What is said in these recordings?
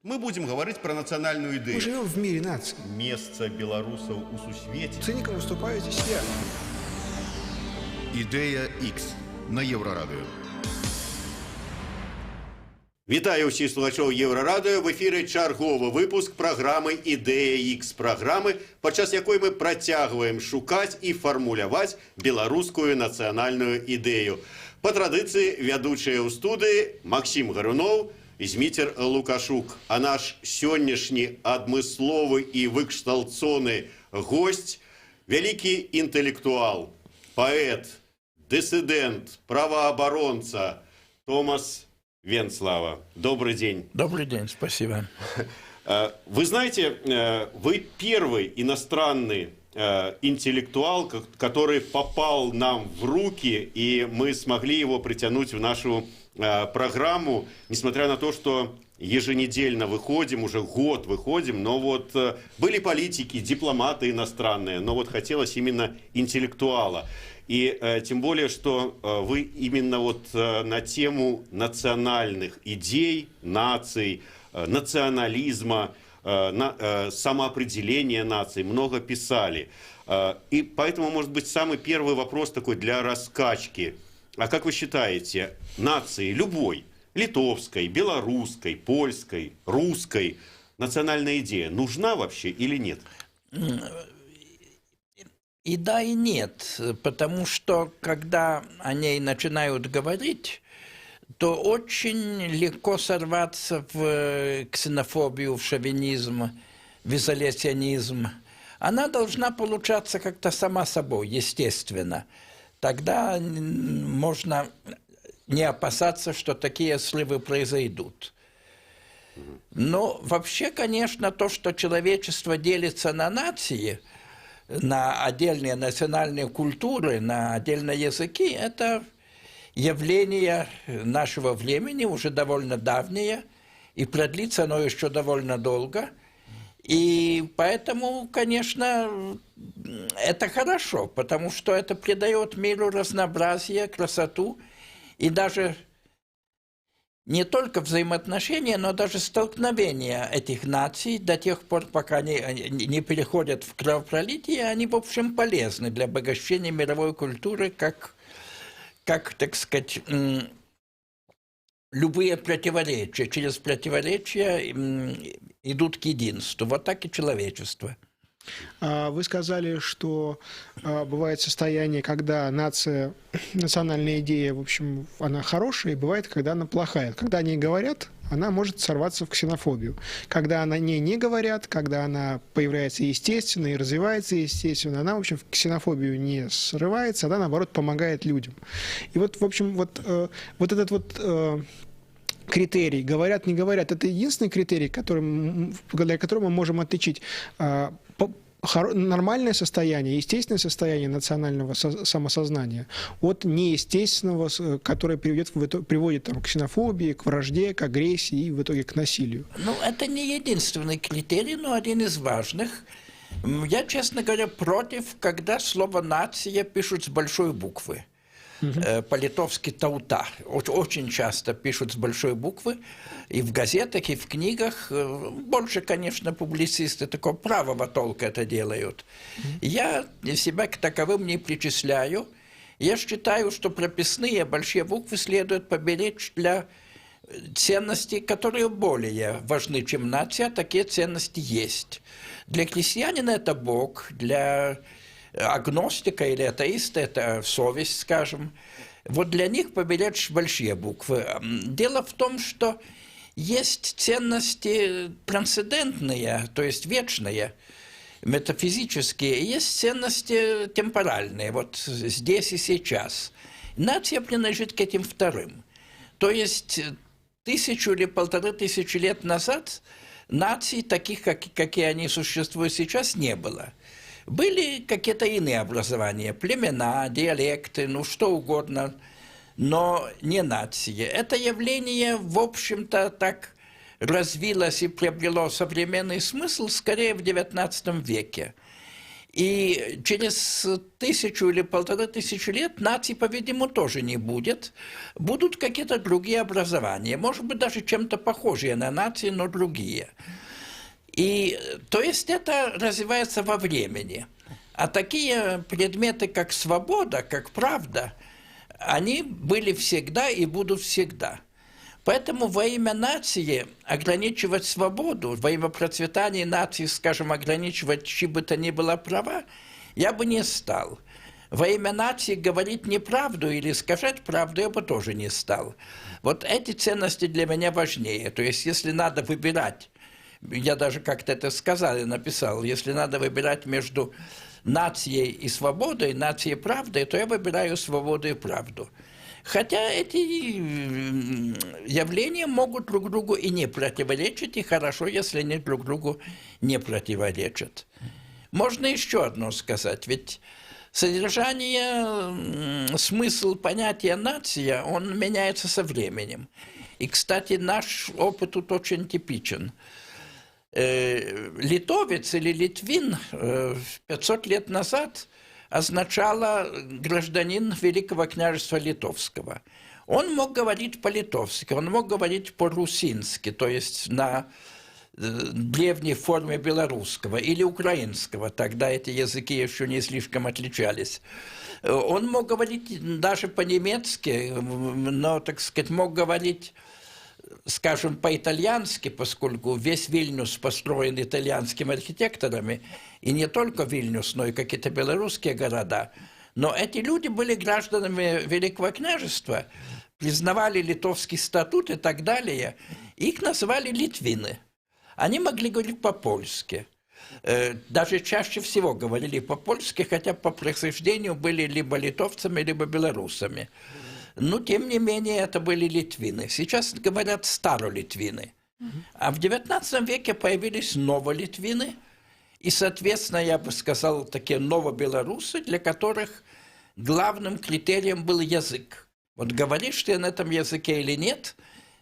Мы будем говорить про национальную Мы идею. живем в мире наций. Место белорусов у сусвете. Циником выступаю здесь я. Ідея X на Єврорадіо. Вітаю усіх слухачів Єврорадіо. В ефірі черговий випуск програми «Ідея X». Програми, подчас якої ми протягуємо шукати і формулювати білоруську національну ідею. По традиції, ведучий у студії Максим Гарунов і Змітер Лукашук. А наш сьогоднішній адмисловий і викшталцоний гость – великий інтелектуал, поэт, диссидент, правооборонца Томас Венцлава. Добрый день. Добрый день, спасибо. Вы знаете, вы первый иностранный интеллектуал, который попал нам в руки, и мы смогли его притянуть в нашу программу, несмотря на то, что еженедельно выходим, уже год выходим, но вот были политики, дипломаты иностранные, но вот хотелось именно интеллектуала. И тем более, что вы именно вот на тему национальных идей, наций, национализма, самоопределения наций много писали. И поэтому, может быть, самый первый вопрос такой для раскачки. А как вы считаете, нации любой, литовской, белорусской, польской, русской, национальная идея нужна вообще или нет? И да, и нет, потому что, когда о ней начинают говорить, то очень легко сорваться в ксенофобию, в шовинизм, в изоляционизм. Она должна получаться как-то сама собой, естественно. Тогда можно не опасаться, что такие срывы произойдут. Но вообще, конечно, то, что человечество делится на нации, на отдельные национальные культуры, на отдельные языки, это явление нашего времени, уже довольно давнее, и продлится оно еще довольно долго. И поэтому, конечно, это хорошо, потому что это придает миру разнообразие, красоту, и даже не только взаимоотношения, но даже столкновения этих наций до тех пор, пока они не переходят в кровопролитие, они, в общем, полезны для обогащения мировой культуры, как так сказать, любые противоречия. Через противоречия идут к единству. Вот так и человечество. Вы сказали, что бывает состояние, когда национальная идея, в общем, она хорошая, и бывает, когда она плохая. Когда они говорят, она может сорваться в ксенофобию. Когда о ней не говорят, когда она появляется естественно и развивается естественно, она, в общем, в ксенофобию не срывается, она, наоборот, помогает людям. И вот, в общем, вот этот вот критерий, говорят, не говорят, это единственный критерий, для которого мы можем отличить нормальное состояние, естественное состояние национального самосознания от неестественного, которое приводит к ксенофобии, к вражде, к агрессии и в итоге к насилию. Ну, это не единственный критерий, но один из важных. Я, честно говоря, против, когда слово «нация» пишут с большой буквы. По-литовски «таута». Очень часто пишут с большой буквы, и в газетах, и в книгах. Больше, конечно, публицисты такого правого толка это делают. Я себя к таковым не причисляю. Я считаю, что прописные большие буквы следует поберечь для ценностей, которые более важны, чем нация. Такие ценности есть. Для крестьянина это Бог, для агностика или атеиста – это совесть, скажем. Вот для них поберечь большие буквы. Дело в том, что есть ценности трансцендентные, то есть вечные, метафизические, и есть ценности темпоральные, вот здесь и сейчас. Нация принадлежит к этим вторым. То есть 1000 или 1500 лет назад наций, таких, какие они существуют сейчас, не было. Были какие-то иные образования, племена, диалекты, ну что угодно, но не нации. Это явление, в общем-то, так развилось и приобрело современный смысл скорее в XIX веке. И через 1000 или 1500 лет наций, по-видимому, тоже не будет. Будут какие-то другие образования, может быть, даже чем-то похожие на нации, но другие. И, то есть это развивается во времени. А такие предметы, как свобода, как правда, они были всегда и будут всегда. Поэтому во имя нации ограничивать свободу, во имя процветания нации, скажем, ограничивать чьи бы то ни было права, я бы не стал. Во имя нации говорить неправду или искажать правду я бы тоже не стал. Вот эти ценности для меня важнее. То есть, если надо выбирать, я даже как-то это сказал и написал, если надо выбирать между нацией и свободой, нацией и правдой, то я выбираю свободу и правду. Хотя эти явления могут друг другу и не противоречить, и хорошо, если они друг другу не противоречат. Можно еще одно сказать, ведь содержание, смысл понятия «нация», он меняется со временем. И, кстати, наш опыт тут очень типичен. Литовец или литвин 500 лет назад означало гражданин Великого княжества Литовского. Он мог говорить по-литовски, он мог говорить по-русински, то есть на древней форме белорусского или украинского, тогда эти языки еще не слишком отличались. Он мог говорить даже по-немецки, но, так сказать, мог говорить, скажем, по-итальянски, поскольку весь Вильнюс построен итальянскими архитекторами, и не только Вильнюс, но и какие-то белорусские города. Но эти люди были гражданами Великого княжества, признавали литовский статут и так далее. Их называли литвины. Они могли говорить по-польски. Даже чаще всего говорили по-польски, хотя по происхождению были либо литовцами, либо белорусами. Но, тем не менее, это были литвины. Сейчас говорят старолитвины. А в XIX веке появились новолитвины. И, соответственно, я бы сказал, такие новобелорусы, для которых главным критерием был язык. Вот говоришь ты на этом языке или нет,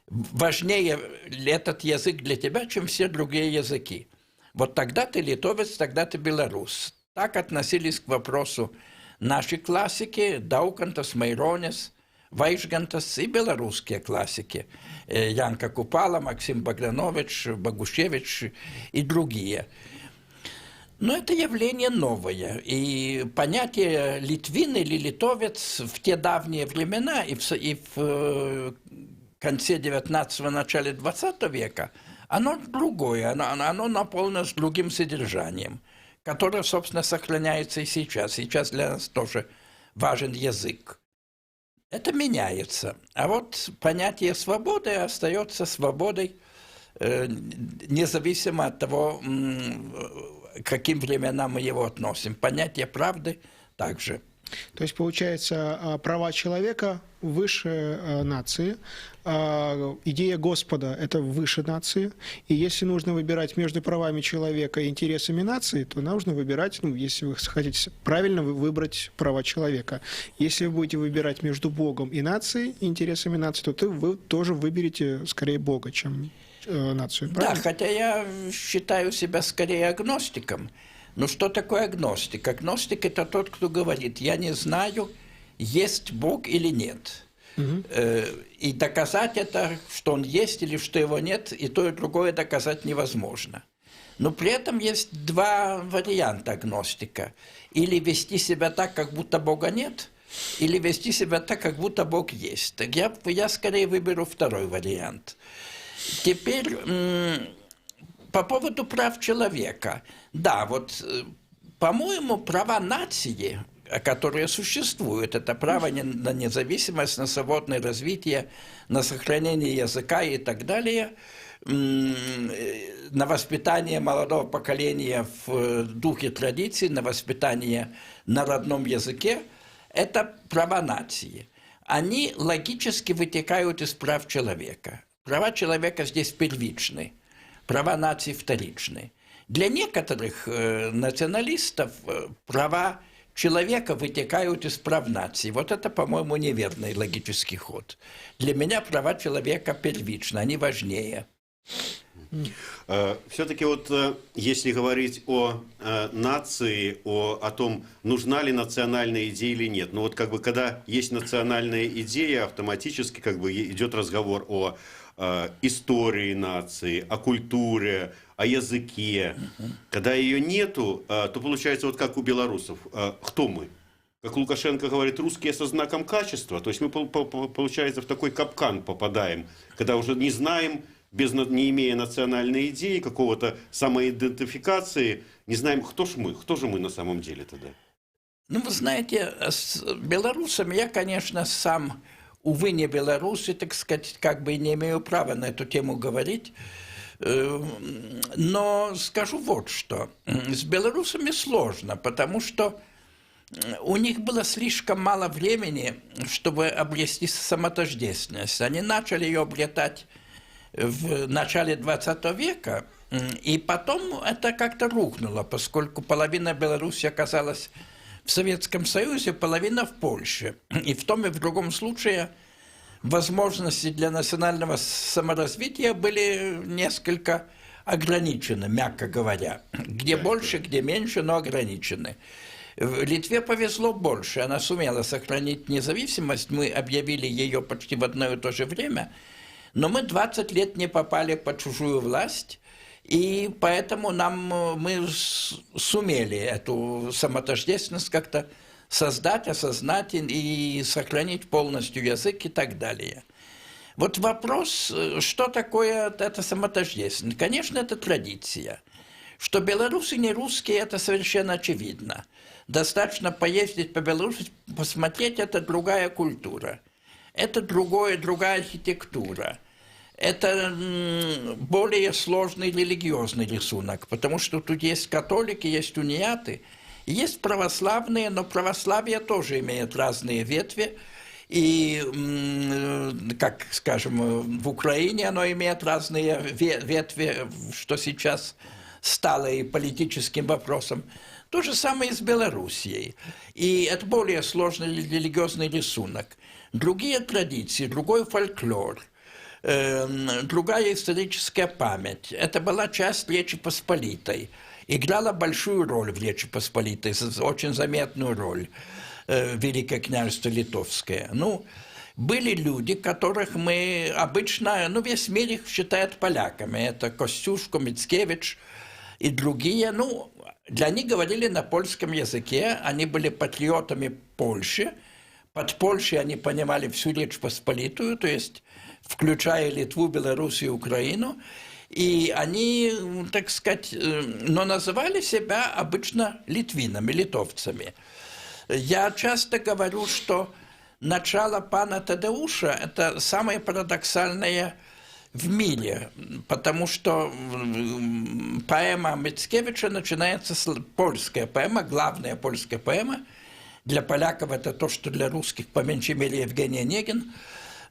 важнее этот язык для тебя, чем все другие языки. Вот тогда ты литовец, тогда ты белорус. Так относились к вопросу наши классики, Даукантас, Мaironis, Вайшгантас и белорусские классики. Янка Купала, Максим Богданович, Богушевич и другие. Но это явление новое. И понятие литвин или литовец в те давние времена и в конце 19-го, начале 20 века, оно другое, оно наполнено с другим содержанием, которое, собственно, сохраняется и сейчас. Сейчас для нас тоже важен язык. Это меняется. А вот понятие свободы остается свободой, независимо от того, к каким временам мы его относим. Понятие правды также. То есть, получается, права человека выше нации, идея Господа – это выше нации, и если нужно выбирать между правами человека и интересами нации, то нужно выбирать, если вы хотите правильно выбрать права человека. Если вы будете выбирать между Богом и нацией, интересами нации, то вы тоже выберете скорее Бога, чем нацию. Правильно? Да, хотя я считаю себя скорее агностиком. Но что такое агностик? Агностик – это тот, кто говорит, я не знаю, есть Бог или нет. И доказать это, что он есть или что его нет, и то, и другое доказать невозможно. Но при этом есть два варианта агностика. Или вести себя так, как будто Бога нет, или вести себя так, как будто Бог есть. Так я скорее выберу второй вариант. Теперь по поводу прав человека. Да, вот, по-моему, права нации, которые существуют, это право на независимость, на свободное развитие, на сохранение языка и так далее, на воспитание молодого поколения в духе традиций, на воспитание на родном языке, это права нации. Они логически вытекают из прав человека. Права человека здесь первичны, права нации вторичны. Для некоторых националистов права человека вытекают из прав нации. Вот это, по-моему, неверный логический ход. Для меня права человека первичны, они важнее. Все-таки вот если говорить о нации, о том, нужна ли национальная идея или нет, ну вот как бы когда есть национальная идея, автоматически как бы идет разговор о истории нации, о культуре, о языке. Когда ее нету, то получается вот как у белорусов. Кто мы? Как Лукашенко говорит, русские со знаком качества. То есть мы, получается, в такой капкан попадаем, когда уже не знаем, не имея национальной идеи, какого-то самоидентификации, не знаем, кто же мы на самом деле тогда. Ну, вы знаете, с белорусами я, конечно, сам, увы, не белорус, и, так сказать, как бы не имею права на эту тему говорить. Но скажу вот что. С белорусами сложно, потому что у них было слишком мало времени, чтобы обрести самотождественность. Они начали ее обретать в начале 20 века, и потом это как-то рухнуло, поскольку половина Беларуси оказалась в Советском Союзе, половина в Польше. И в том и в другом случае возможности для национального саморазвития были несколько ограничены, мягко говоря. Где больше, где меньше, но ограничены. В Литве повезло больше, она сумела сохранить независимость, мы объявили ее почти в одно и то же время, но мы 20 лет не попали под чужую власть, и поэтому мы сумели эту самотождественность как-то создать, осознать и сохранить полностью язык и так далее. Вот вопрос, что такое эта самотождественность? Конечно, это традиция. Что белорусы не русские, это совершенно очевидно. Достаточно поездить по Беларуси, посмотреть, это другая культура. Это другая архитектура. Это более сложный религиозный рисунок, потому что тут есть католики, есть униаты, есть православные, но православие тоже имеет разные ветви. И, как, скажем, в Украине оно имеет разные ветви, что сейчас стало и политическим вопросом. То же самое и с Белоруссией. И это более сложный религиозный рисунок. Другие традиции, другой фольклор, другая историческая память. Это была часть Речи Посполитой. Играла большую роль в Речи Посполитой, очень заметную роль Великое княжество Литовское. Ну, были люди, которых мы обычно, весь мир их считает поляками. Это Костюшко, Мицкевич и другие. Для них говорили на польском языке, они были патриотами Польши. Под Польшей они понимали всю Речь Посполитую, то есть включая Литву, Белоруссию и Украину. И они, так сказать, но называли себя обычно литвинами, литовцами. Я часто говорю, что начало пана Тадеуша – это самое парадоксальное в мире, потому что поэма Мицкевича начинается с польская поэма, главная польская поэма. Для поляков это то, что для русских, по меньшей мере, Евгений Онегин.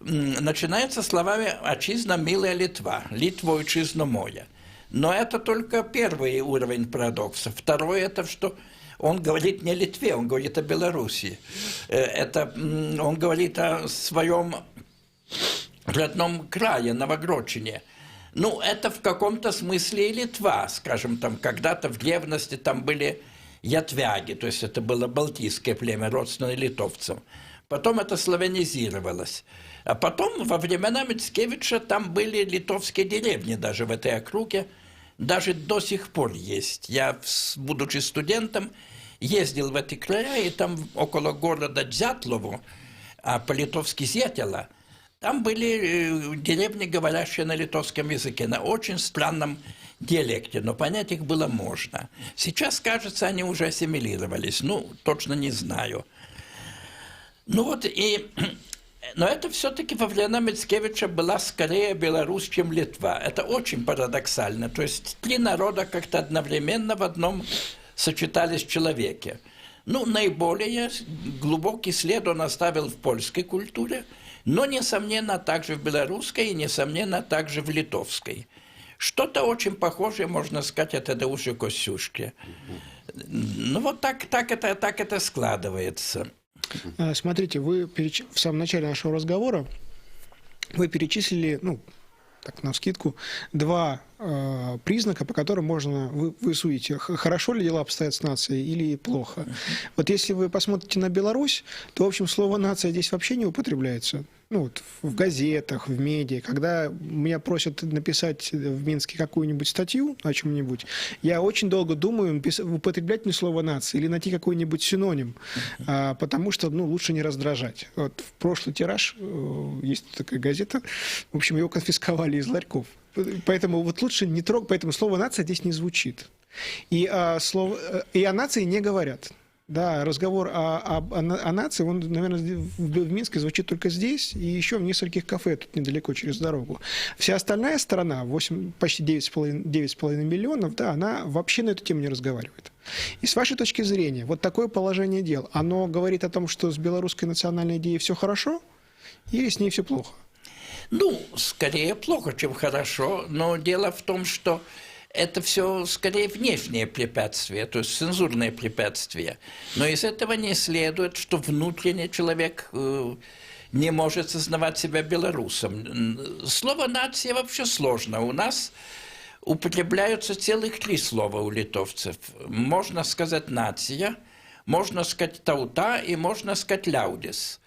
Начинается словами «Отчизна, милая Литва», «Литва, отчизна моя». Но это только первый уровень парадокса. Второй – это что он говорит не о Литве, он говорит о Белоруссии. Он говорит о своем родном крае, Новогродчине. Это в каком-то смысле и Литва. Скажем, там когда-то в древности там были ятвяги, то есть это было балтийское племя, родственное литовцам. Потом это славянизировалось. А потом, во времена Мицкевича, там были литовские деревни даже в этой округе. Даже до сих пор есть. Я, будучи студентом, ездил в эти края, и там около города Дзятлово, а по-литовски Зетела, там были деревни, говорящие на литовском языке, на очень странном диалекте, но понять их было можно. Сейчас, кажется, они уже ассимилировались. Точно не знаю. Но это все-таки во времена Мицкевича была скорее Беларусь, чем Литва. Это очень парадоксально. То есть три народа как-то одновременно в одном сочетались в человеке. Наиболее глубокий след он оставил в польской культуре, но, несомненно, также в белорусской и, несомненно, также в литовской. Что-то очень похожее, можно сказать, о Тадеуше Костюшке. Так это складывается. Смотрите, вы в самом начале нашего разговора вы перечислили так навскидку, два признака, по которым можно высудить, хорошо ли дела обстоят с нацией или плохо. Вот если вы посмотрите на Беларусь, то, в общем, слово «нация» здесь вообще не употребляется. Ну, вот в газетах, в медиа. Когда меня просят написать в Минске какую-нибудь статью о чем-нибудь, я очень долго думаю, употреблять мне слово «нация» или найти какой-нибудь синоним, потому что, ну, лучше не раздражать. Вот в прошлый тираж, есть такая газета, в общем, его конфисковали из ларьков. Поэтому вот лучше не трогать, поэтому слово «нация» здесь не звучит. И о нации не говорят. Да, разговор о нации, он, наверное, в Минске звучит только здесь и еще в нескольких кафе тут недалеко, через дорогу. Вся остальная сторона, почти 9,5 миллионов, да, она вообще на эту тему не разговаривает. И с вашей точки зрения, вот такое положение дел, оно говорит о том, что с белорусской национальной идеей все хорошо или с ней все плохо? Ну, скорее плохо, чем хорошо, но дело в том, что это все скорее внешние препятствия, то есть цензурные препятствия. Но из этого не следует, что внутренний человек не может сознавать себя белорусом. Слово «нация» вообще сложно. У нас употребляются целых 3 слова у литовцев. Можно сказать «нация», можно сказать «таута» и можно сказать «ляудис».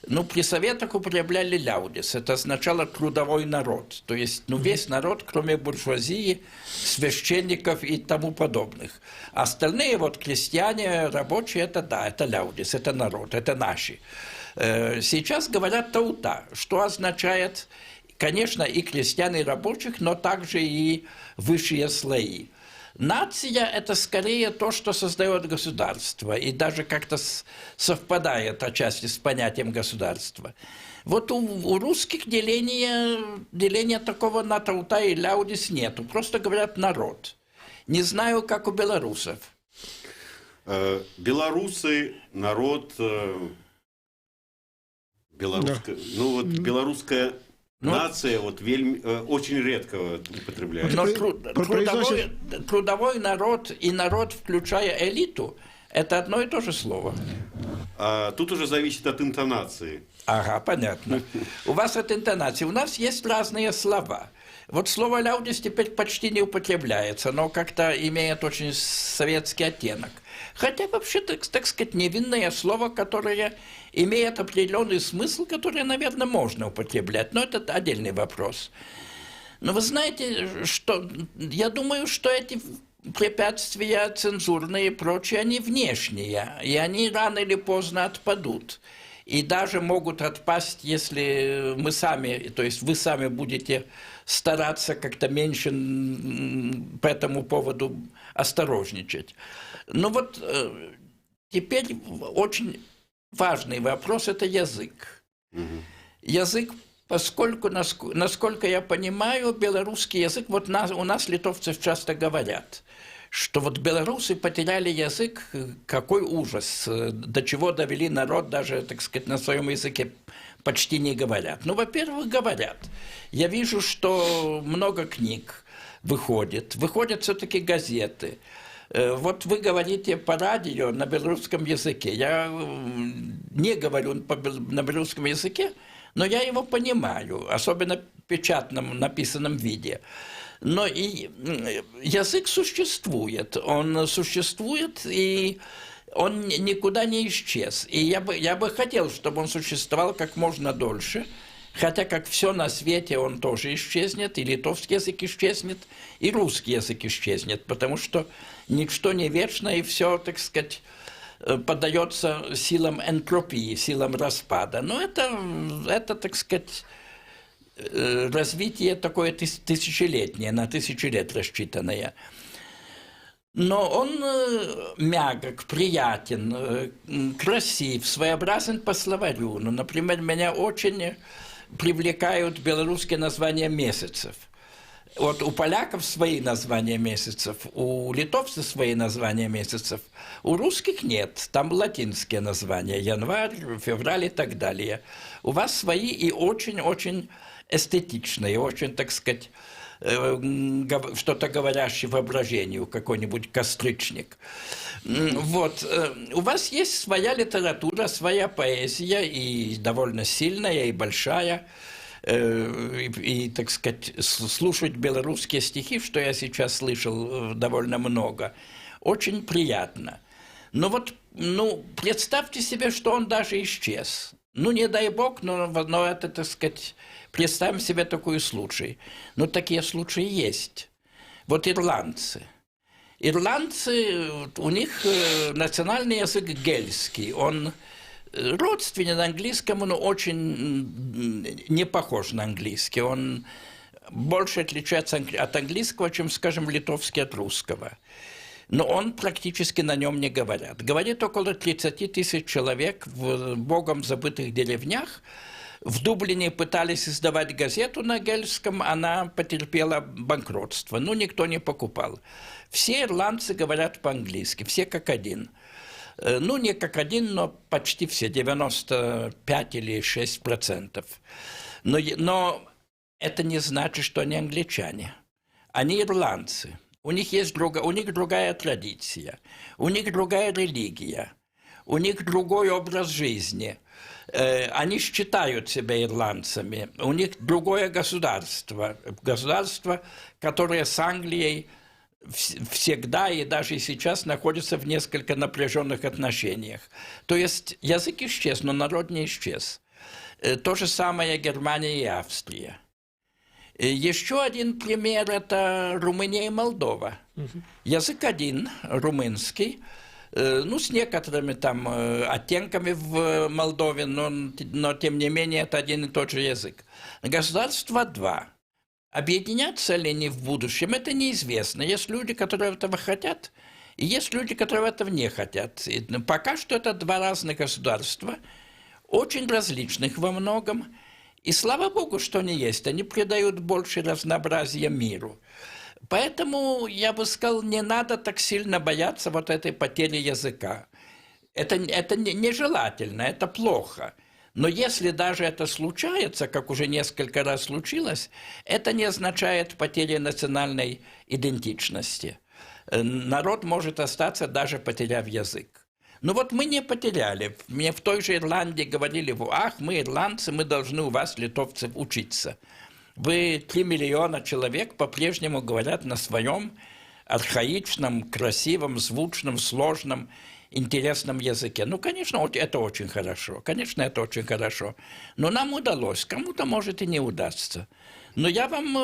Ну, при советах употребляли «ляудис». Это означало «трудовой народ». То есть, ну, весь народ, кроме буржуазии, священников и тому подобных. Остальные, вот, крестьяне, рабочие, это да, это «ляудис», это народ, это наши. Сейчас говорят «таута», что означает, конечно, и крестьян, и рабочих, но также и высшие слои. Нация – это скорее то, что создает государство, и даже как-то совпадает отчасти с понятием государства. Вот у русских деления такого на таута и ляудис нету, просто говорят «народ». Не знаю, как у белорусов. Белорусы, народ, белорусская, да. Ну вот белорусская нация вот очень редко употребляется. Но трудовой народ и народ, включая элиту, это одно и то же слово. Тут уже зависит от интонации. Ага, понятно. У вас от интонации. У нас есть разные слова. Вот слово «ляудис» теперь почти не употребляется, но как-то имеет очень советский оттенок. Хотя вообще, так сказать, невинное слово, которое имеет определенный смысл, который, наверное, можно употреблять. Но это отдельный вопрос. Но вы знаете, что я думаю, что эти препятствия цензурные и прочие, они внешние, и они рано или поздно отпадут. И даже могут отпасть, если мы сами, то есть вы сами будете стараться как-то меньше по этому поводу осторожничать. Но вот теперь очень важный вопрос – это язык. Язык, поскольку, насколько я понимаю, белорусский язык, вот у нас литовцев часто говорят, что вот белорусы потеряли язык, какой ужас, до чего довели народ, даже, так сказать, на своем языке почти не говорят. Ну, во-первых, говорят. Я вижу, что много книг выходит все-таки газеты. Вот вы говорите по радио на белорусском языке. Я не говорю на белорусском языке, но я его понимаю, особенно в печатном, написанном виде. Но и язык существует, и он никуда не исчез. И я бы хотел, чтобы он существовал как можно дольше, хотя, как все на свете, он тоже исчезнет, и литовский язык исчезнет, и русский язык исчезнет, потому что ничто не вечно, и все, так сказать, поддается силам энтропии, силам распада. Но это, так сказать, развитие такое тысячелетнее, на 1000 лет рассчитанное. Но он мягок, приятен, красив, своеобразен по словарю. Ну, например, меня очень привлекают белорусские названия месяцев. Вот у поляков свои названия месяцев, у литовцев свои названия месяцев, у русских нет, там латинские названия, январь, февраль и так далее. У вас свои и очень-очень эстетичные, очень, так сказать, что-то говорящее воображению, какой-нибудь костричник. Вот. У вас есть своя литература, своя поэзия, и довольно сильная, и большая. и, так сказать, слушать белорусские стихи, что я сейчас слышал довольно много, очень приятно. Но вот, представьте себе, что он даже исчез. Не дай бог, но это, так сказать, представим себе такой случай. Такие случаи есть. Вот ирландцы. Ирландцы, у них национальный язык гельский. Он родственен английскому, но очень не похож на английский. Он больше отличается от английского, чем, скажем, литовский от русского. Но он практически на нем не говорят. Говорит около 30 тысяч человек в богом забытых деревнях. В Дублине пытались издавать газету на гельском, она потерпела банкротство. никто не покупал. Все ирландцы говорят по-английски, все как один. Не как один, но почти все, 95 или 6%. Но это не значит, что они англичане. Они ирландцы. У них другая традиция, у них другая религия, у них другой образ жизни. Они считают себя ирландцами, у них другое государство, которое с Англией всегда и даже сейчас находится в несколько напряженных отношениях. То есть язык исчез, но народ не исчез. То же самое Германия и Австрия. Еще один пример – это Румыния и Молдова. Язык один, румынский, с некоторыми там оттенками в Молдове, но тем не менее это один и тот же язык. Государства два. Объединятся ли они в будущем, это неизвестно. Есть люди, которые этого хотят, и есть люди, которые этого не хотят. И пока что это два разных государства, очень различных во многом. И слава богу, что они есть. Они придают больше разнообразия миру. Поэтому, я бы сказал, не надо так сильно бояться вот этой потери языка. Это нежелательно, это плохо. Но если даже это случается, как уже несколько раз случилось, это не означает потери национальной идентичности. Народ может остаться, даже потеряв язык. Мы не потеряли. Мне в той же Ирландии говорили: ах, мы ирландцы, мы должны у вас, литовцев, учиться. 3 миллиона человек по-прежнему говорят на своем архаичном, красивом, звучном, сложном, интересном языке. Конечно, это очень хорошо. Конечно, это очень хорошо. Но нам удалось. Кому-то, может, и не удастся. Но я вам,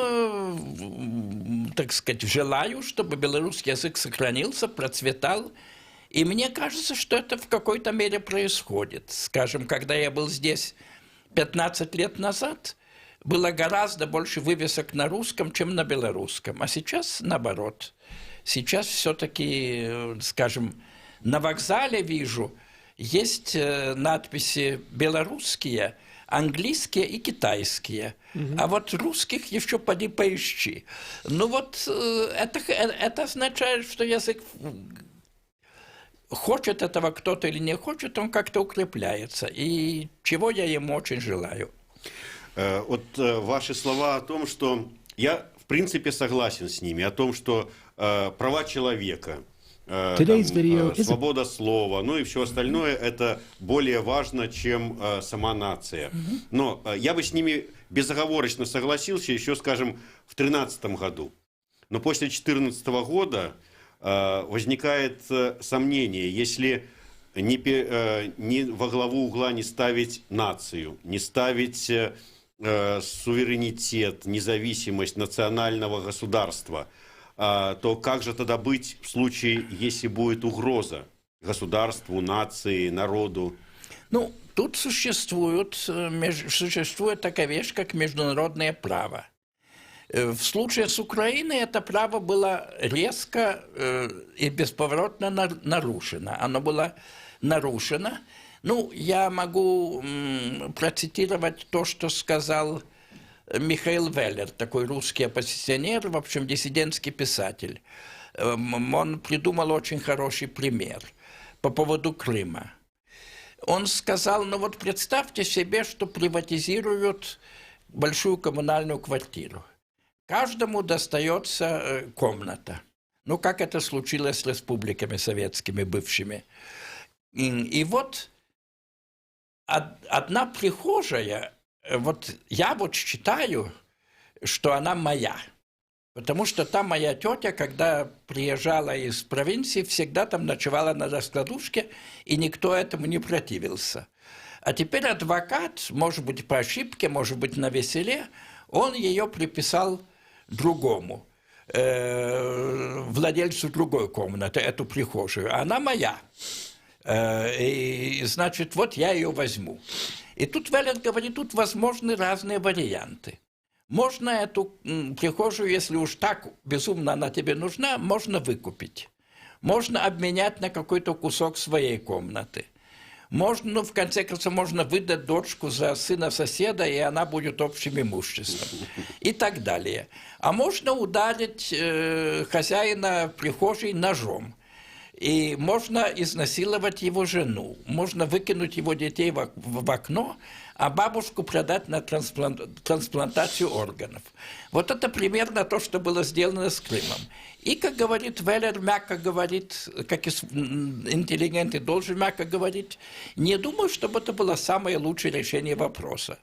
так сказать, желаю, чтобы белорусский язык сохранился, процветал. И мне кажется, что это в какой-то мере происходит. Скажем, когда я был здесь 15 лет назад, было гораздо больше вывесок на русском, чем на белорусском. А сейчас наоборот. Сейчас все-таки, скажем, на вокзале вижу, есть надписи белорусские, английские и китайские. А вот русских еще поди поищи. Это означает, что язык... Хочет этого кто-то или не хочет, он как-то укрепляется. И чего я ему очень желаю. Ваши слова о том, что я в принципе согласен с ними, о том, что права человека, свобода слова, и все остальное, это более важно, чем сама нация. Но я бы с ними безоговорочно согласился еще, скажем, в 2013 году. Но после 2014 года возникает сомнение, если не во главу угла не ставить нацию, не ставить суверенитет, независимость национального государства, то как же тогда быть в случае, если будет угроза государству, нации, народу? Тут существует такая вещь, как международное право. В случае с Украиной это право было резко и бесповоротно нарушено. Оно было нарушено. Я могу процитировать то, что сказал Михаил Веллер, такой русский оппозиционер, в общем, диссидентский писатель. Он придумал очень хороший пример по поводу Крыма. Он сказал: представьте себе, что приватизируют большую коммунальную квартиру. Каждому достается комната. Как это случилось с республиками советскими бывшими. И вот одна прихожая вот я вот считаю, что она моя. Потому что там моя тетя, когда приезжала из провинции, всегда там ночевала на раскладушке, и никто этому не противился. А теперь адвокат, может быть, по ошибке, может быть, на веселе, он ее приписал другому, владельцу другой комнаты, эту прихожую. Она моя. И, значит, вот я ее возьму. И тут Веллер говорит, тут возможны разные варианты. Можно эту прихожую, если уж так безумно она тебе нужна, можно выкупить. Можно обменять на какой-то кусок своей комнаты. Можно, ну, в конце концов, можно выдать дочку за сына соседа, и она будет общим имуществом. И так далее. А можно ударить хозяина прихожей ножом. И можно изнасиловать его жену, можно выкинуть его детей в окно, а бабушку продать на трансплантацию органов. Вот это примерно то, что было сделано с Крымом. И, как говорит Веллер, мягко говорит, как интеллигент и должен мягко говорить, не думаю, чтобы это было самое лучшее решение вопроса.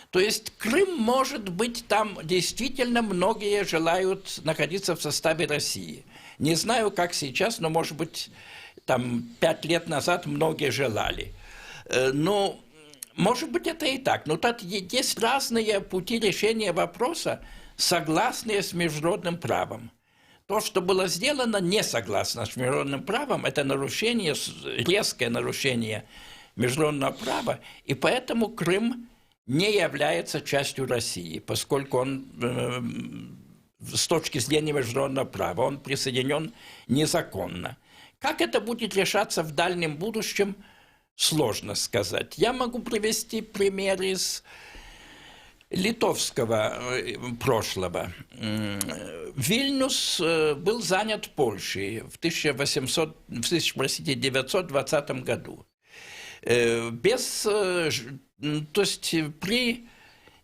То есть Крым, может быть, там действительно многие желают находиться в составе России. Не знаю, как сейчас, но, может быть, там 5 лет назад многие желали. Но, может быть, это и так. Но тут есть разные пути решения вопроса, согласные с международным правом. То, что было сделано, не согласно с международным правом, это нарушение, резкое нарушение международного права, и поэтому Крым не является частью России, поскольку он, с точки зрения международного права, он присоединен незаконно. Как это будет решаться в дальнем будущем, сложно сказать. Я могу привести пример из литовского прошлого. Вильнюс был занят Польшей в 1920 году. То есть при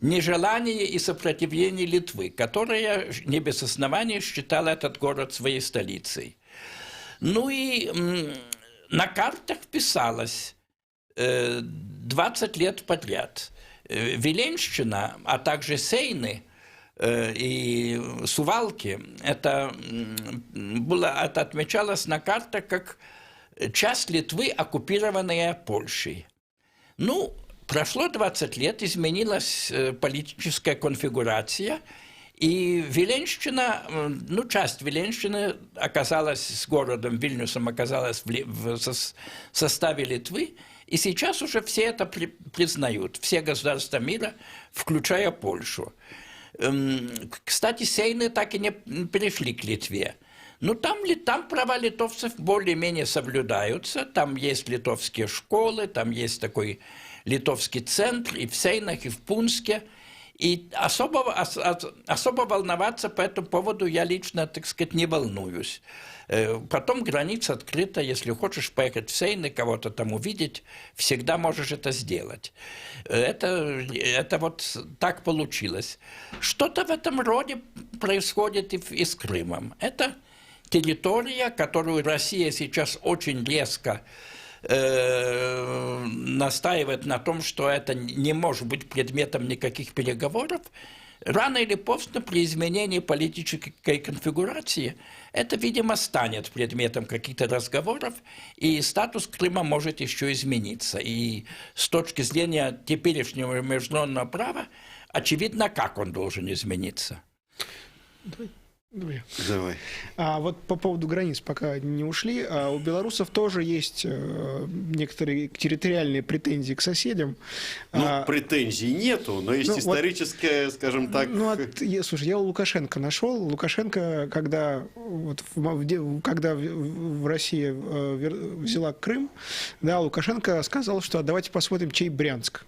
нежелании и сопротивлении Литвы, которая не без оснований считала этот город своей столицей. Ну и на картах писалось 20 лет подряд. Виленщина, а также Сейны и Сувалки, это отмечалось на картах как часть Литвы, оккупированная Польшей. Ну, прошло 20 лет, изменилась политическая конфигурация, и Виленщина, ну, часть Виленщины оказалась с городом Вильнюсом, оказалась в составе Литвы, и сейчас уже все это признают, все государства мира, включая Польшу. Кстати, Сейны так и не перешли к Литве. Но там права литовцев более-менее соблюдаются, там есть литовские школы, там есть такой литовский центр и в Сейнах, и в Пунске. И особо волноваться по этому поводу я лично, так сказать, не волнуюсь. Потом граница открыта, если хочешь поехать в Сейны, кого-то там увидеть, всегда можешь это сделать. Это вот так получилось. Что-то в этом роде происходит и с Крымом. Это территория, которую Россия сейчас очень резко настаивает на том, что это не может быть предметом никаких переговоров, рано или поздно при изменении политической конфигурации это, видимо, станет предметом каких-то разговоров, и статус Крыма может еще измениться. И с точки зрения теперешнего международного права очевидно, как он должен измениться. Давай. А вот по поводу границ пока не ушли. У белорусов тоже есть некоторые территориальные претензии к соседям. Ну, претензий нету, но есть историческая, скажем так... Слушай, я у Лукашенко нашел. Лукашенко, когда Россия взяла Крым, да, Лукашенко сказал, что давайте посмотрим, чей Брянск.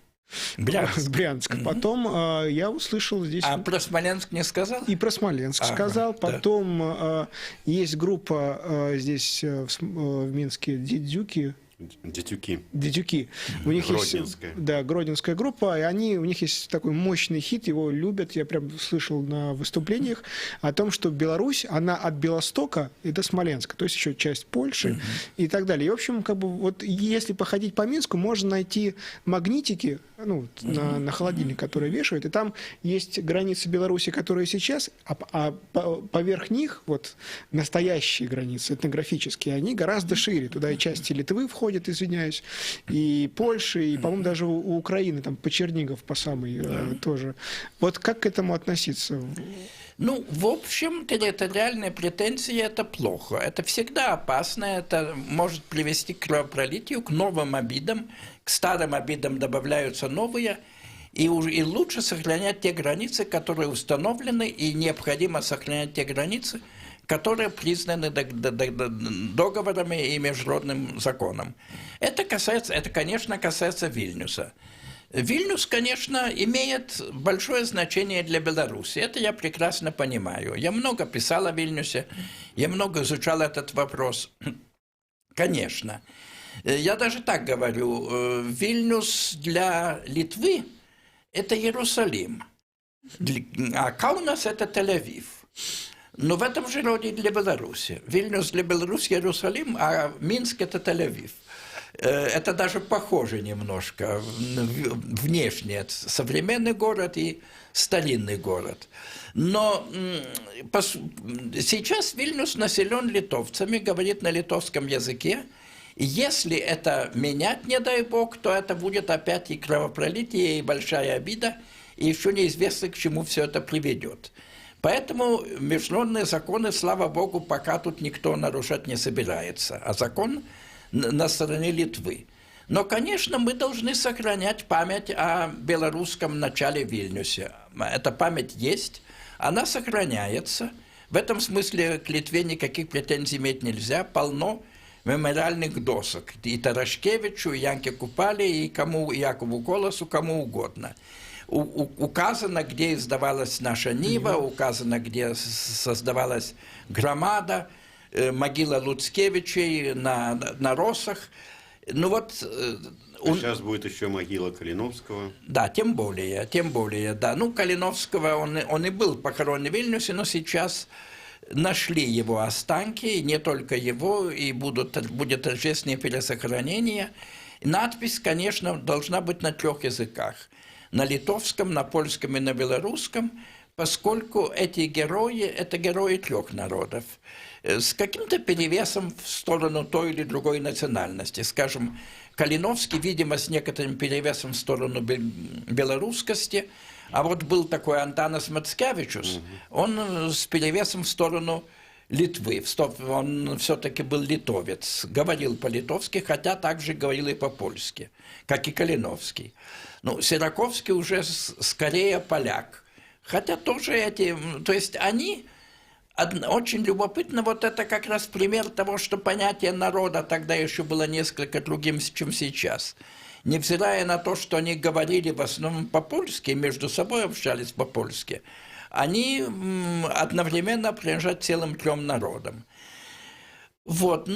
Брянск. Потом я услышал здесь... А про Смоленск не сказал? И про Смоленск сказал. Потом есть группа здесь в Минске, Дидюки, Дитюки. Дитюки. У них Гродненская. есть, да, гродненская группа, и у них есть такой мощный хит, его любят, я прям слышал на выступлениях, о том, что Беларусь, она от Белостока и до Смоленска, то есть еще часть Польши и так далее. И, в общем, как бы вот если походить по Минску, можно найти магнитики, ну, на холодильник, которые вешают, и там есть границы Беларуси, которые сейчас, поверх них вот настоящие границы этнографические, они гораздо шире. Туда и части Литвы входят, извиняюсь, и Польши, и, по-моему, даже у Украины, там, по Чернигов, по самой тоже. Вот как к этому относиться? Ну, в общем, территориальные претензии – это плохо. Это всегда опасно, это может привести к кровопролитию, к новым обидам, к старым обидам добавляются новые, и лучше сохранять те границы, которые установлены, и необходимо сохранять те границы, которые признаны договорами и международным законом. Это, конечно, касается Вильнюса. Вильнюс, конечно, имеет большое значение для Беларуси. Это я прекрасно понимаю. Я много писал о Вильнюсе, я много изучал этот вопрос. Конечно. Я даже так говорю. Вильнюс для Литвы – это Иерусалим, а Каунас – это Тель-Авив. Но в этом же роде для Беларуси. Вильнюс для Беларуси – Иерусалим, а Минск – это Тель-Авив. Это даже похоже немножко внешне. Современный город и старинный город. Но сейчас Вильнюс населен литовцами, говорит на литовском языке. Если это менять, не дай бог, то это будет опять и кровопролитие, и большая обида, и еще неизвестно, к чему все это приведет. Поэтому международные законы, слава богу, пока тут никто нарушать не собирается. А закон на стороне Литвы. Но, конечно, мы должны сохранять память о белорусском начале в Вильнюсе. Эта память есть, она сохраняется. В этом смысле к Литве никаких претензий иметь нельзя. Полно мемориальных досок. И Тарашкевичу, и Янке Купале, и кому, и Якову Колосу, кому угодно. Указано, где издавалась наша Нива, указано, где создавалась Громада, могила Луцкевичей на Росах. Ну вот... Сейчас будет еще могила Калиновского. Да, тем более, да. Ну, Калиновского, он и был похоронен в Вильнюсе, но сейчас нашли его останки, и не только его, и будет торжественное пересохранение. Надпись, конечно, должна быть на 3 языках. На литовском, на польском и на белорусском, поскольку эти герои – это герои 3 народов. С каким-то перевесом в сторону той или другой национальности. Скажем, Калиновский, видимо, с некоторым перевесом в сторону белорусскости, а вот был такой Антанас Мацкевичус, он с перевесом в сторону Литвы. Он все-таки был литовец, говорил по-литовски, хотя также говорил и по-польски, как и Калиновский. Ну, Сираковский уже скорее поляк. Хотя тоже то есть они... Очень любопытно, вот это как раз пример того, что понятие народа тогда еще было несколько другим, чем сейчас. Невзирая на то, что они говорили в основном по-польски, между собой общались по-польски, они одновременно принадлежат целым 3 народам. Вот,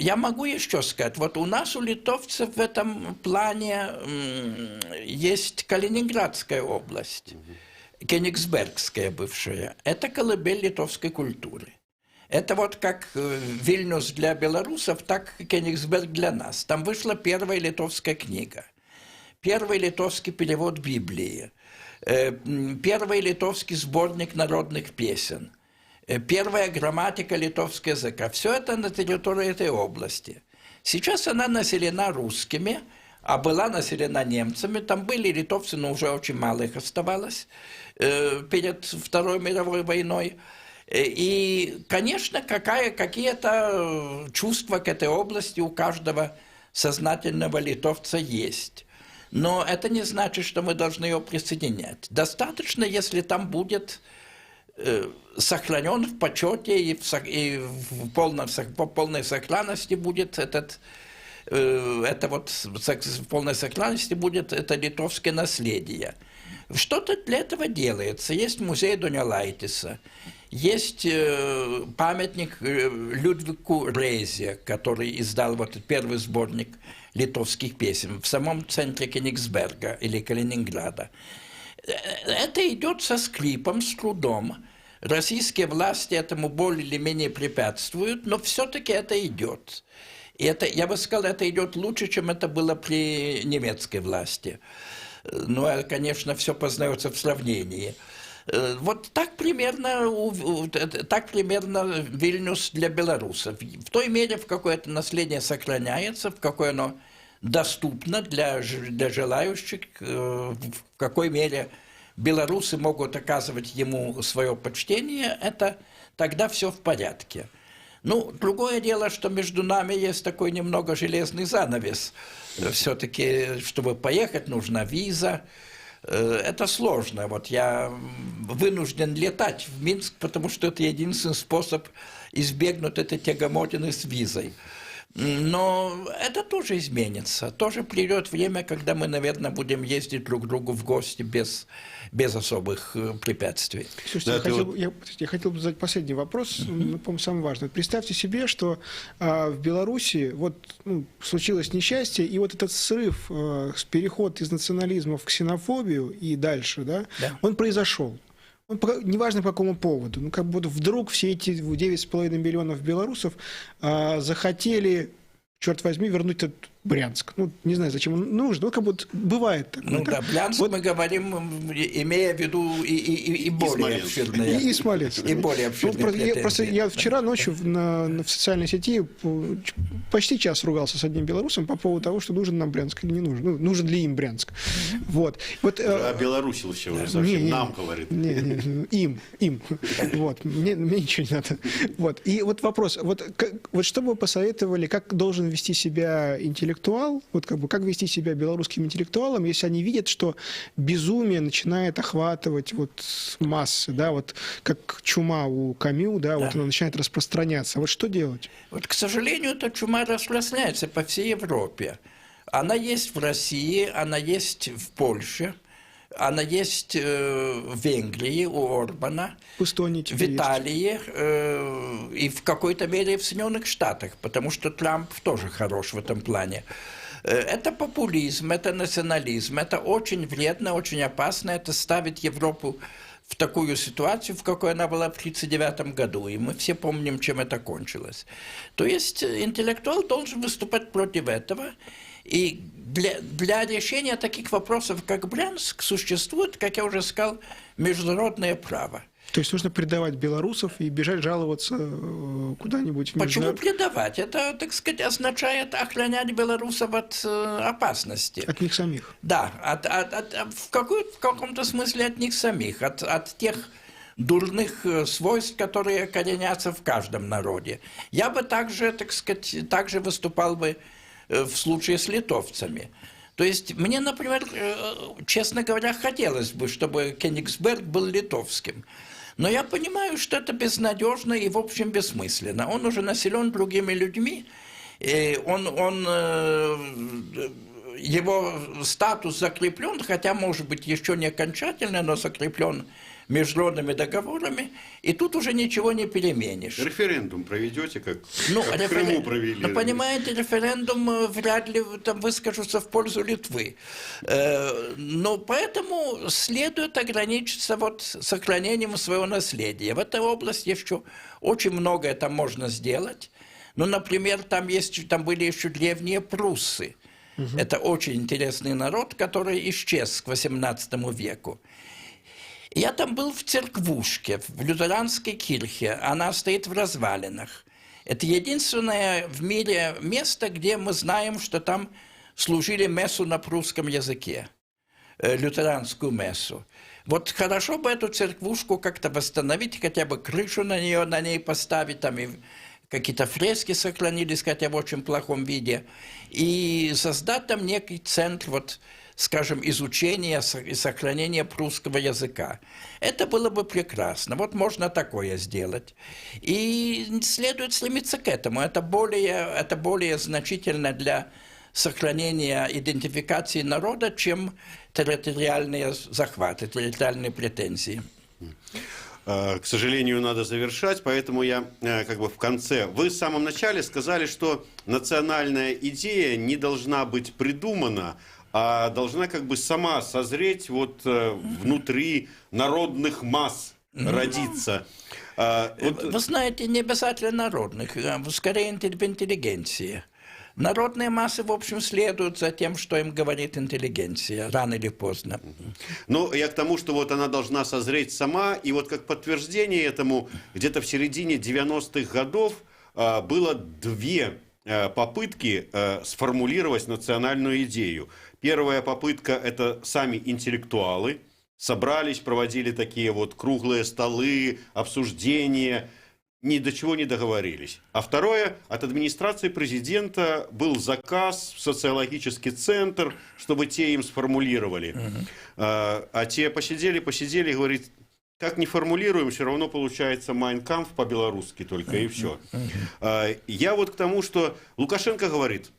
я могу еще сказать, вот у нас, у литовцев в этом плане есть Калининградская область. Кенигсбергская бывшая, это колыбель литовской культуры. Это вот как Вильнюс для белорусов, так и Кенигсберг для нас. Там вышла первая литовская книга, первый литовский перевод Библии, первый литовский сборник народных песен, первая грамматика литовского языка. Все это на территории этой области. Сейчас она населена русскими, а была населена немцами. Там были литовцы, но уже очень мало их оставалось перед Второй мировой войной. И, конечно, какие-то чувства к этой области у каждого сознательного литовца есть. Но это не значит, что мы должны ее присоединять. Достаточно, если там будет сохранен в почете и в полной сохранности будет в полной сохранности будет это литовское наследие. Что-то для этого делается. Есть музей Донелайтиса, есть памятник Людвику Резе, который издал вот первый сборник литовских песен в самом центре Кенигсберга или Калининграда. Это идет со скрипом, с трудом. Российские власти этому более или менее препятствуют, но все-таки это идет. И это, я бы сказал, это идет лучше, чем это было при немецкой власти. Ну, конечно, все познается в сравнении. Вот так примерно Вильнюс для белорусов. В той мере, в какой это наследие сохраняется, в какой оно доступно для желающих, в какой мере белорусы могут оказывать ему свое почтение, это тогда все в порядке. Ну, другое дело, что между нами есть такой немного железный занавес. Все-таки, чтобы поехать, нужна виза. Это сложно. Вот я вынужден летать в Минск, потому что это единственный способ избегнуть этой тягомотины с визой. Но это тоже изменится. Тоже придет время, когда мы, наверное, будем ездить друг к другу в гости без особых препятствий. Слушайте, я хотел бы задать последний вопрос, по-моему, самый важный. Представьте себе, что в Беларуси случилось несчастье, и вот этот срыв, переход из национализма в ксенофобию и дальше, да. Он произошел. Неважно по какому поводу. Как будто вдруг все эти 9,5 миллионов белорусов захотели, черт возьми, вернуть этот Брянск. Не знаю, зачем он нужен, как будто бывает так. Брянск мы говорим, имея в виду и более обширные. И Смоленск. И более обширные я вчера ночью в социальной сети почти час ругался с одним белорусом по поводу того, что нужен нам Брянск или не нужен. Нужен ли им Брянск. Белорусил еще уже совсем нам говорит. Им. Мне ничего не надо. И вот вопрос. Что бы вы посоветовали, как должен вести себя интеллектуал, как вести себя белорусским интеллектуалом, если они видят, что безумие начинает охватывать массы, как чума у Камю, она начинает распространяться. Что делать? К сожалению, эта чума распространяется по всей Европе. Она есть в России, она есть в Польше, она есть в Венгрии у Орбана, в Эстонии, в Италии и в какой-то мере в Соединенных Штатах, потому что Трамп тоже хорош в этом плане. Это популизм, это национализм, это очень вредно, очень опасно, это ставит Европу в такую ситуацию, в какой она была в 1939 году, и мы все помним, чем это кончилось. То есть интеллектуал должен выступать против этого. И для решения таких вопросов, как Брянск, существует, как я уже сказал, международное право. То есть нужно предавать белорусов и бежать жаловаться куда-нибудь в Почему предавать? Это, так сказать, означает охранять белорусов от опасности. От них самих. Да, в каком-то смысле от них самих, от тех дурных свойств, которые коренятся в каждом народе. Я бы также, так сказать, выступал бы в случае с литовцами. То есть мне, например, честно говоря, хотелось бы, чтобы Кенигсберг был литовским. Но я понимаю, что это безнадежно и, в общем, бессмысленно. Он уже населен другими людьми, и его статус закреплен, хотя, может быть, еще не окончательно, но закреплен международными договорами, и тут уже ничего не переменишь. Референдум проведете, как в Крыму провели? Ну, понимаете, референдум вряд ли там выскажутся в пользу Литвы. Но поэтому следует ограничиться сохранением своего наследия. В этой области еще очень многое там можно сделать. Ну, например, там были еще древние пруссы. Это очень интересный народ, который исчез к XVIII веку. Я там был в церквушке, в лютеранской кирхе. Она стоит в развалинах. Это единственное в мире место, где мы знаем, что там служили мессу на прусском языке. Лютеранскую мессу. Хорошо бы эту церквушку как-то восстановить, хотя бы крышу на ней поставить, там и какие-то фрески сохранились, хотя в очень плохом виде, и создать там некий центр, скажем, изучения и сохранения прусского языка. Это было бы прекрасно. Можно такое сделать. И следует стремиться к этому. Это более значительно для сохранения идентификации народа, чем территориальные захваты, территориальные претензии. К сожалению, надо завершать, поэтому я как бы в конце. Вы в самом начале сказали, что национальная идея не должна быть придумана, а должна как бы сама созреть вот внутри народных масс, родиться. Вы знаете, не обязательно народных, скорее в интеллигенции. Народные массы, в общем, следуют за тем, что им говорит интеллигенция, рано или поздно. Ну, я к тому, что вот она должна созреть сама, и вот как подтверждение этому, где-то в середине 90-х годов было две попытки сформулировать национальную идею. Первая попытка – это сами интеллектуалы, собрались, проводили такие вот круглые столы, обсуждения, ни до чего не договорились. А второе, от администрации президента был заказ в социологический центр, чтобы те им сформулировали. А те посидели, и говорит, как не формулируем, все равно получается «Майн кампф» по-белорусски только, и все. Я вот к тому, что Лукашенко говорит,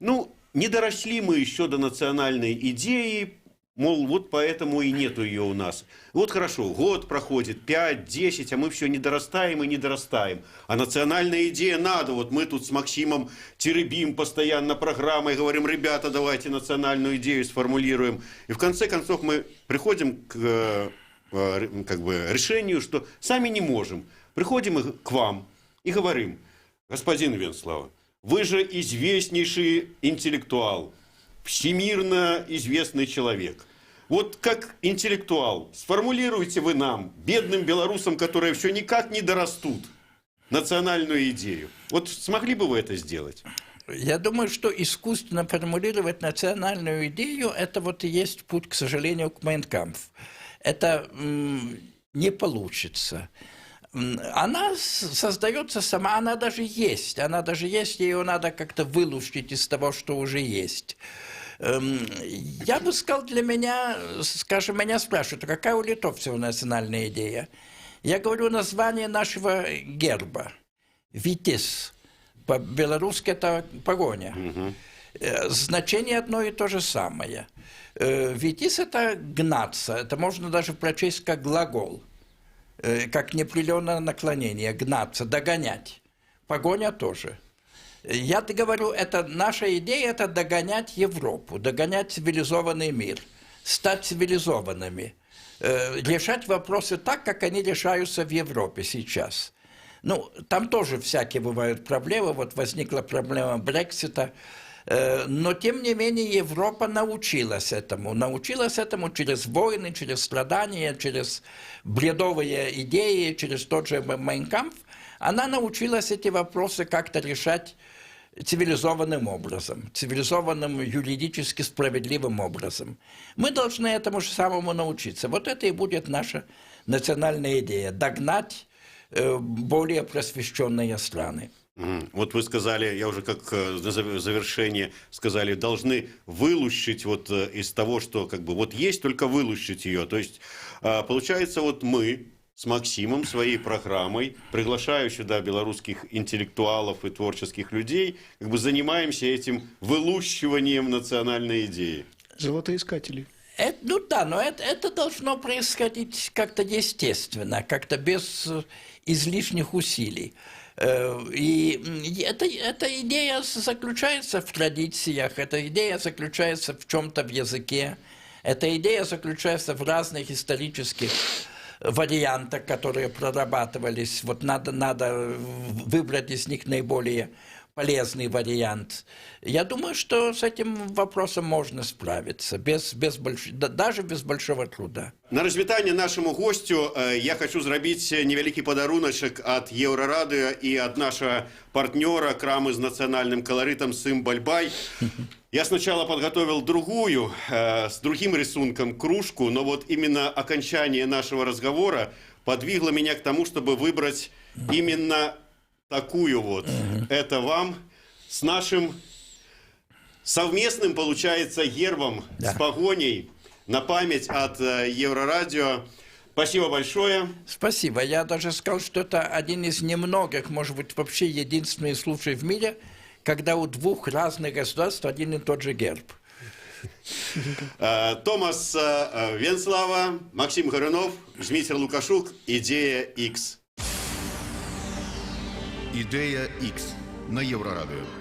ну, не доросли мы еще до национальной идеи, мол, вот поэтому и нету ее у нас. Вот хорошо, год проходит, 5, 10, а мы все не дорастаем и не дорастаем. А национальная идея надо. Вот мы тут с Максимом теребим постоянно программой, говорим, ребята, давайте национальную идею сформулируем. И в конце концов мы приходим к как бы решению, что сами не можем. Приходим к вам и говорим, господин Венслава, вы же известнейший интеллектуал, всемирно известный человек. Вот как интеллектуал, сформулируйте вы нам, бедным белорусам, которые все никак не дорастут, национальную идею. Вот смогли бы вы это сделать? Я думаю, что искусственно формулировать национальную идею, это вот и есть путь, к сожалению, к Майн кампф. Это не получится. Она создается сама, она даже есть, ее надо как-то вылучить из того, что уже есть. Я бы сказал, для меня, скажем, меня спрашивают, какая у литовцев национальная идея? Я говорю название нашего герба. Витязь. По-белорусски это погоня. Значение одно и то же самое. Витязь – это гнаться, это можно даже прочесть как глагол, как неопределенное наклонение, гнаться, догонять. Погоня тоже. Я говорю, это наша идея – это догонять Европу, догонять цивилизованный мир, стать цивилизованными, решать вопросы так, как они решаются в Европе сейчас. Ну, там тоже всякие бывают проблемы, вот возникла проблема Брексита, но, тем не менее, Европа научилась этому через войны, через страдания, через бредовые идеи, через тот же Майн кампф. Она научилась эти вопросы как-то решать цивилизованным образом, цивилизованным, юридически справедливым образом. Мы должны этому же самому научиться. Вот это и будет наша национальная идея – догнать более просвещенные страны. Вот вы сказали, я уже как на завершение сказали, должны вылущить вот из того, что как бы вот есть, только вылущить ее. То есть получается, вот мы с Максимом своей программой, приглашая сюда белорусских интеллектуалов и творческих людей, как бы занимаемся этим вылущиванием национальной идеи. Золотоискатели. Ну да, но это должно происходить как-то естественно, как-то без излишних усилий. И эта идея заключается в традициях, эта идея заключается в чем-то в языке, эта идея заключается в разных исторических вариантах, которые прорабатывались. Вот надо выбрать из них наиболее полезный вариант. Я думаю, что с этим вопросом можно справиться, даже без большого труда. На развітанне нашему гостю я хочу зрабіць невялікі падаруначак ад Еўрарадыё і ад нашага партнёра крамы з нацыянальным каларытам «Сым Бальбай». Я сначала подготовил другую, с другим рисунком кружку, но вот именно окончание нашего разговора подвигло меня к тому, чтобы выбрать именно такую вот. Это вам с нашим совместным, получается, гербом, с погоней на память от Еврорадио. Спасибо большое. Спасибо. Я даже сказал, что это один из немногих, может быть, вообще единственный случай в мире, когда у двух разных государств один и тот же герб. Томас Венслава, Максим Горюнов, Дмитрий Лукашук, «Идея X». Ідея X на Єврорадіо.